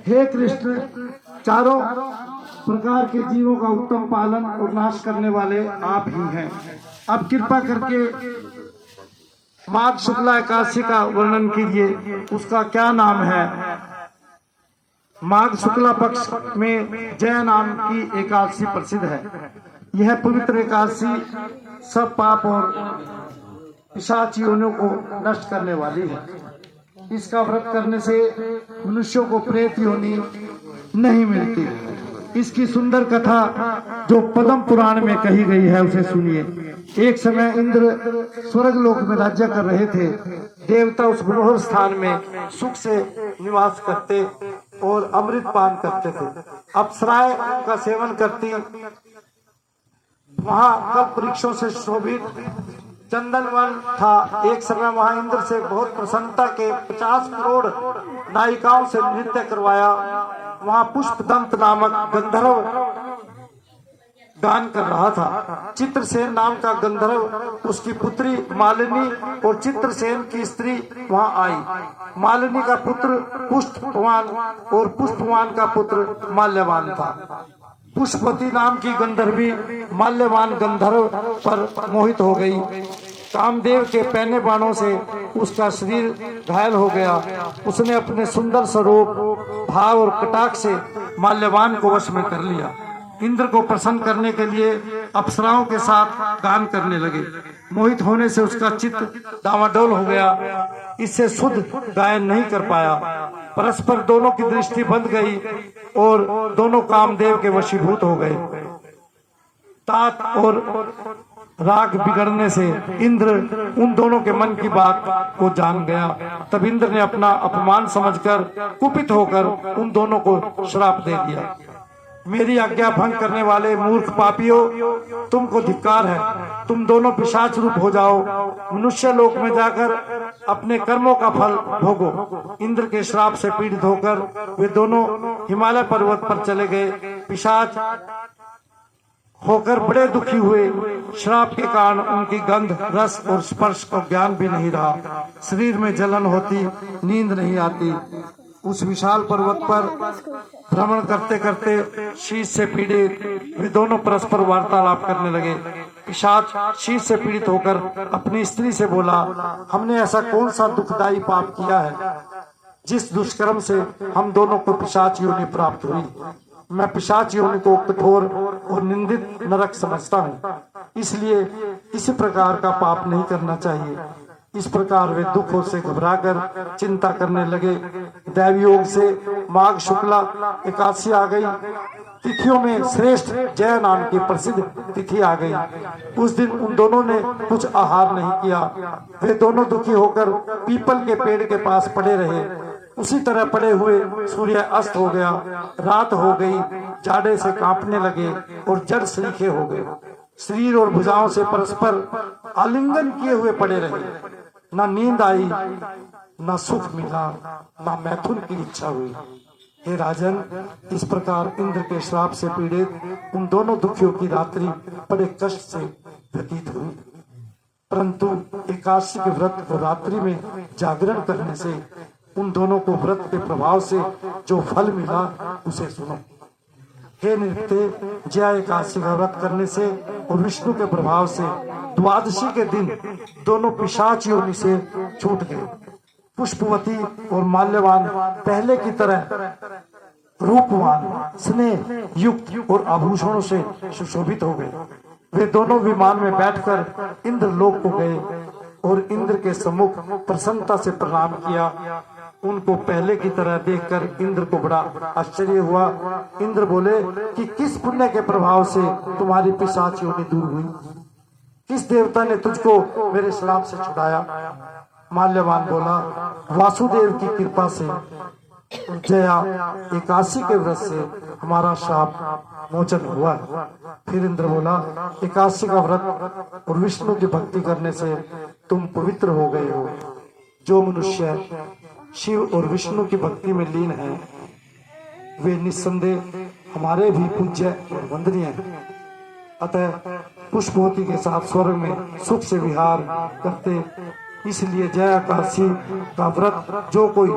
हे कृष्ण, चारों प्रकार के जीवों का उत्तम पालन और नाश करने वाले आप ही हैं। अब कृपा करके माघ शुक्ला एकादशी का वर्णन कीजिए, उसका क्या नाम है। माघ शुक्ला पक्ष में जय नाम की एकादशी प्रसिद्ध है। यह पवित्र एकादशी सब पाप और पिशाच योनियों को नष्ट करने वाली है। इसका व्रत करने से मनुष्यों को प्रेत योनि नहीं मिलती। इसकी सुंदर कथा जो पद्म पुराण में कही गई है उसे सुनिए। एक समय इंद्र स्वर्ग लोक में राज्य कर रहे थे। देवता उस मनोहर स्थान में सुख से निवास करते और अमृत पान करते थे। अप्सराएं का सेवन करती। वहां कल्प वृक्षों से शोभित चंदन वन था। एक समय वहां इंद्र से बहुत प्रसन्नता के 50 करोड़ नायिकाओं से नृत्य करवाया। वहां पुष्पदंत नामक गंधर्व गान कर रहा था। चित्रसेन नाम का गंधर्व, उसकी पुत्री मालिनी और चित्रसेन की स्त्री वहां आई। मालिनी का पुत्र पुष्पवान और पुष्पवान का पुत्र माल्यवान था। पुष्पवती नाम की गंधर्वी माल्यवान गंधर्व पर मोहित हो गई। कामदेव के पहने बाणों से उसका शरीर घायल हो गया। उसने अपने सुंदर स्वरूप, भाव और कटाक्ष से माल्यवान को वश में कर लिया। इंद्र को प्रसन्न करने के लिए अप्सराओं के साथ गान करने लगे। मोहित होने से उसका चित्त डामाडोल हो गया। इससे शुद्ध गायन नहीं कर पाया। परस्पर दोनों की दृष्टि बंध गई और दोनों कामदेव के वशीभूत हो गए। तात और राग बिगड़ने से इंद्र उन दोनों के मन की बात को जान गया। तब इंद्र ने अपना अपमान समझकर कुपित होकर उन दोनों को श्राप दे दिया। मेरी आज्ञा भंग करने वाले मूर्ख पापियों, तुमको धिक्कार है। तुम दोनों पिशाच रूप हो जाओ। मनुष्य लोक में जाकर अपने कर्मों का फल भोगो। इंद्र के श्राप से पीड़ित होकर वे दोनों हिमालय पर्वत पर चले गए। पिशाच होकर बड़े दुखी हुए। श्राप के कारण उनकी गंध, रस और स्पर्श का ज्ञान भी नहीं रहा। शरीर में जलन होती, नींद नहीं आती। उस विशाल पर्वत पर भ्रमण करते करते शीश से पीड़ित वे दोनों परस्पर वार्तालाप करने लगे। पिशाच शीश से पीड़ित होकर अपनी स्त्री से बोला, हमने ऐसा कौन सा दुखदायी पाप किया है जिस दुष्कर्म से हम दोनों को पिशाच योनि प्राप्त हुई। मैं पिशाच योनि को कठोर और निंदित नरक समझता हूँ, इसलिए इसी प्रकार का पाप नहीं करना चाहिए। इस प्रकार वे दुखों से घबराकर चिंता करने लगे। दैवयोग से माघ शुक्ला एकादशी आ गई। तिथियों में श्रेष्ठ जय नाम की प्रसिद्ध तिथि आ गई। उस दिन उन दोनों ने कुछ आहार नहीं किया। वे दोनों दुखी होकर पीपल के पेड़ के पास पड़े रहे। उसी तरह पड़े हुए सूर्य अस्त हो गया। रात हो गई। जाड़े से कांपने लगे और जड़ सलीखे हो गए। शरीर और भुजाओं से परस्पर आलिंगन किए हुए पड़े रहे। न नींद आई, न सुख मिला, न मैथुन की इच्छा हुई। हे राजन, इस प्रकार इंद्र के श्राप से पीड़ित उन दोनों दुखियों की रात्रि बड़े कष्ट से व्यतीत हुई। परंतु एकादशी के व्रत और रात्रि में जागरण करने से उन दोनों को व्रत के प्रभाव से जो फल मिला उसे सुनो। हे नृत्य, जय एकादशी का व्रत करने से और विष्णु के प्रभाव से द्वादशी के दिन दोनों पिशाच योनि से छूट गए। पुष्पवती और माल्यवान पहले की तरह रूपवान, स्नेह युक्त और आभूषणों से सुशोभित हो गए। वे दोनों विमान में बैठकर इंद्र लोक को गए और इंद्र के सम्मुख प्रसन्नता से प्रणाम किया। उनको पहले की तरह देखकर इंद्र को बड़ा आश्चर्य हुआ। इंद्र बोले कि किस पुण्य के प्रभाव से तुम्हारी पिशाच योनि दूर हुई? किस देवता ने तुझको मेरे श्राप से छुड़ाया? माल्यवान बोला, वासुदेव की कृपा से जया एकादशी के व्रत से हमारा श्राप मोचन हुआ है। फिर इंद्र बोला, एकादशी का व्रत और विष्णु की भक्ति करने से तुम पवित्र हो गए हो। जो मनुष्य शिव और विष्णु की भक्ति में लीन है वे निस्संदेह हमारे भी पूज्य और वंदनीय हैं। अतः पुष्पवती के साथ स्वर्ग में सुख से विहार करते इसलिए जय एकादशी का व्रत जो कोई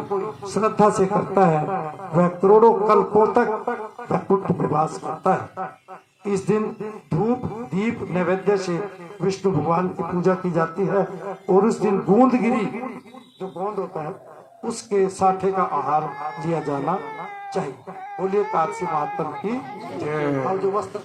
श्रद्धा से करता है वह करोड़ों कल्पों तक वैकुंठ में वास करता है। इस दिन धूप दीप नैवेद्य से विष्णु भगवान की पूजा की जाती है और उस दिन गोंदगिरी जो गोंद होता है उसके साठे का आहार लिया जाना चाहिए। बोलिए एकादशी महात्मा की जय। और जो वस्त्र